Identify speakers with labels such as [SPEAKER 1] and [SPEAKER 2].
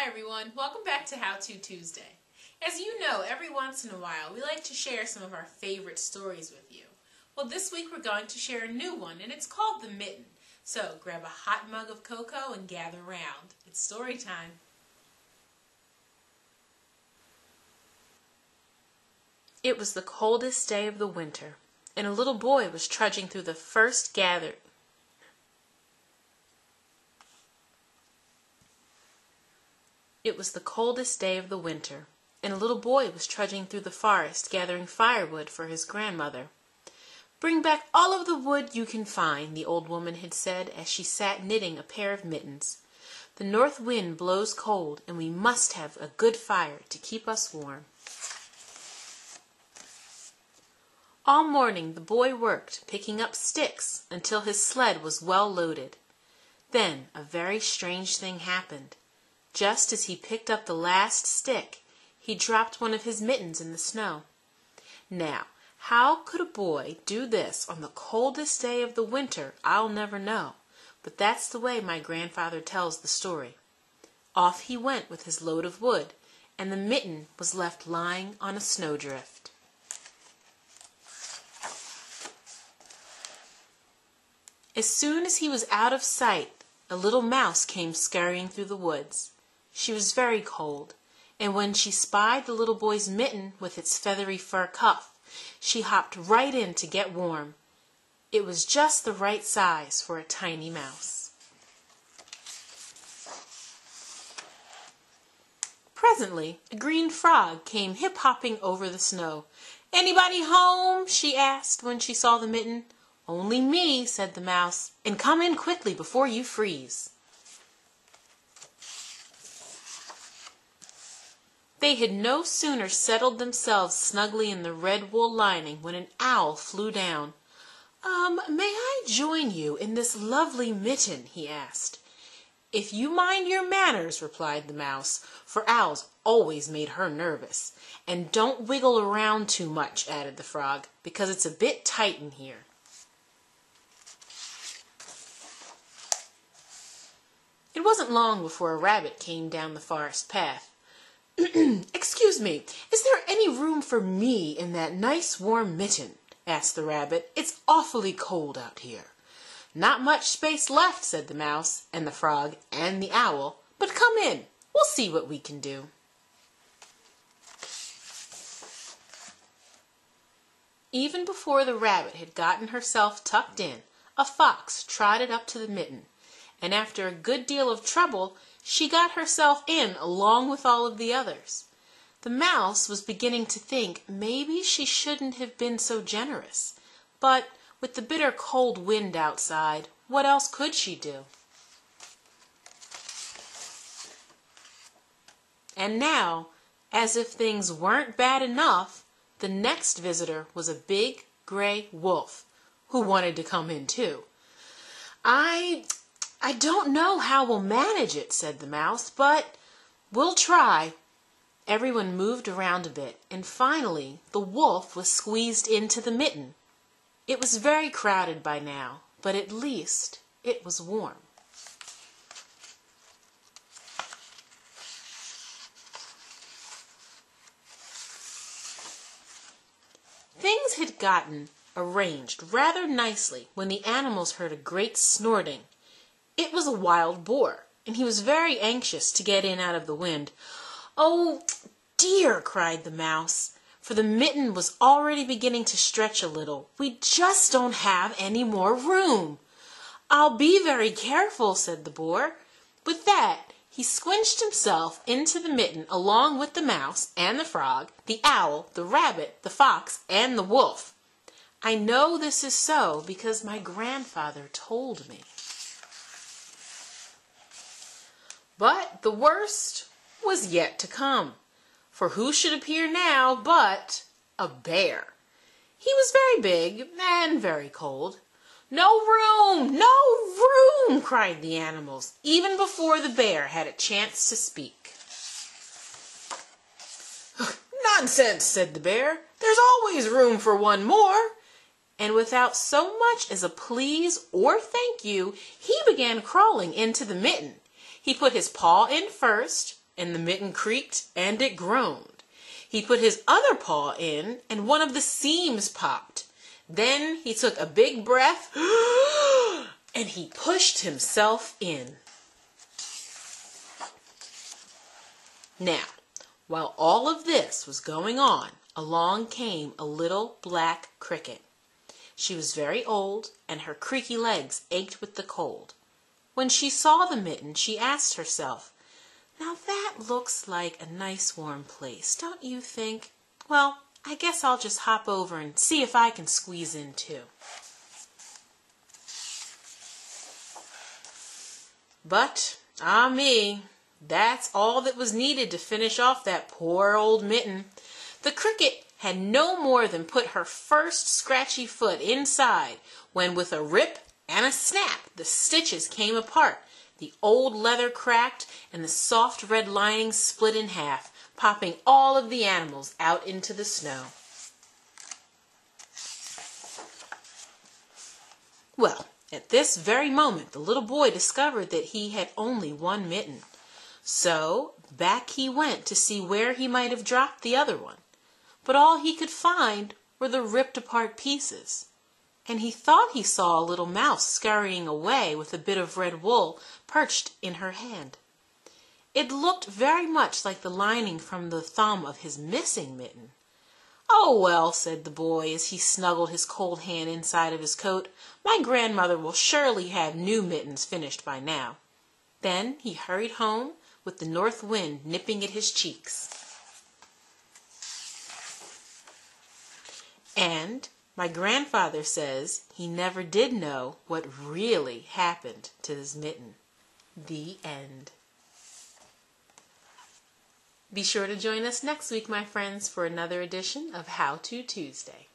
[SPEAKER 1] Hi everyone, welcome back to How To Tuesday. As you know, every once in a while we like to share some of our favorite stories with you. Well, this week we're going to share a new one and it's called The Mitten. So grab a hot mug of cocoa and gather round. It's story time. It was the coldest day of the winter, and a little boy was trudging through the first gathering. It was the coldest day of the winter, and a little boy was trudging through the forest gathering firewood for his grandmother. "Bring back all of the wood you can find," the old woman had said as she sat knitting a pair of mittens. "The north wind blows cold, and we must have a good fire to keep us warm." All morning the boy worked, picking up sticks until his sled was well loaded. Then a very strange thing happened. Just as he picked up the last stick, he dropped one of his mittens in the snow. Now, how could a boy do this on the coldest day of the winter, I'll never know, but that's the way my grandfather tells the story. Off he went with his load of wood, and the mitten was left lying on a snowdrift. As soon as he was out of sight, a little mouse came scurrying through the woods. She was very cold, and when she spied the little boy's mitten with its feathery fur cuff, she hopped right in to get warm. It was just the right size for a tiny mouse. Presently, a green frog came hip-hopping over the snow. "Anybody home?" she asked when she saw the mitten. "Only me," said the mouse, "and come in quickly before you freeze." They had no sooner settled themselves snugly in the red wool lining when an owl flew down. May I join you in this lovely mitten?" he asked. "If you mind your manners," replied the mouse, for owls always made her nervous. "And don't wiggle around too much," added the frog, "because it's a bit tight in here." It wasn't long before a rabbit came down the forest path. "Excuse me, is there any room for me in that nice warm mitten?" asked the rabbit. "It's awfully cold out here." "Not much space left," said the mouse and the frog and the owl, "but come in. We'll see what we can do." Even before the rabbit had gotten herself tucked in, a fox trotted up to the mitten, and after a good deal of trouble, she got herself in along with all of the others. The mouse was beginning to think maybe she shouldn't have been so generous, but with the bitter cold wind outside, what else could she do? And now, as if things weren't bad enough, the next visitor was a big gray wolf, who wanted to come in too. I don't know how we'll manage it," said the mouse, "but we'll try." Everyone moved around a bit, and finally the wolf was squeezed into the mitten. It was very crowded by now, but at least it was warm. Things had gotten arranged rather nicely when the animals heard a great snorting. It was a wild boar, and he was very anxious to get in out of the wind. "Oh, dear," cried the mouse, for the mitten was already beginning to stretch a little. "We just don't have any more room." "I'll be very careful," said the boar. With that, he squinched himself into the mitten along with the mouse and the frog, the owl, the rabbit, the fox, and the wolf. I know this is so because my grandfather told me. But the worst was yet to come, for who should appear now but a bear. He was very big and very cold. "No room! No room!" cried the animals, even before the bear had a chance to speak. "Nonsense," said the bear. "There's always room for one more." And without so much as a please or thank you, he began crawling into the mitten. He put his paw in first, and the mitten creaked and it groaned. He put his other paw in, and one of the seams popped. Then he took a big breath, and he pushed himself in. Now, while all of this was going on, along came a little black cricket. She was very old, and her creaky legs ached with the cold. When she saw the mitten, she asked herself, "Now that looks like a nice warm place, don't you think? Well, I guess I'll just hop over and see if I can squeeze in too." But, me, that's all that was needed to finish off that poor old mitten. The cricket had no more than put her first scratchy foot inside when, with a rip and a snap, the stitches came apart, the old leather cracked, and the soft red lining split in half, popping all of the animals out into the snow. Well, at this very moment, the little boy discovered that he had only one mitten. So back he went to see where he might have dropped the other one. But all he could find were the ripped apart pieces. And he thought he saw a little mouse scurrying away with a bit of red wool perched in her hand. It looked very much like the lining from the thumb of his missing mitten. "Oh, well," said the boy as he snuggled his cold hand inside of his coat, "my grandmother will surely have new mittens finished by now." Then he hurried home with the north wind nipping at his cheeks. And my grandfather says he never did know what really happened to his mitten. The end. Be sure to join us next week, my friends, for another edition of How To Tuesday.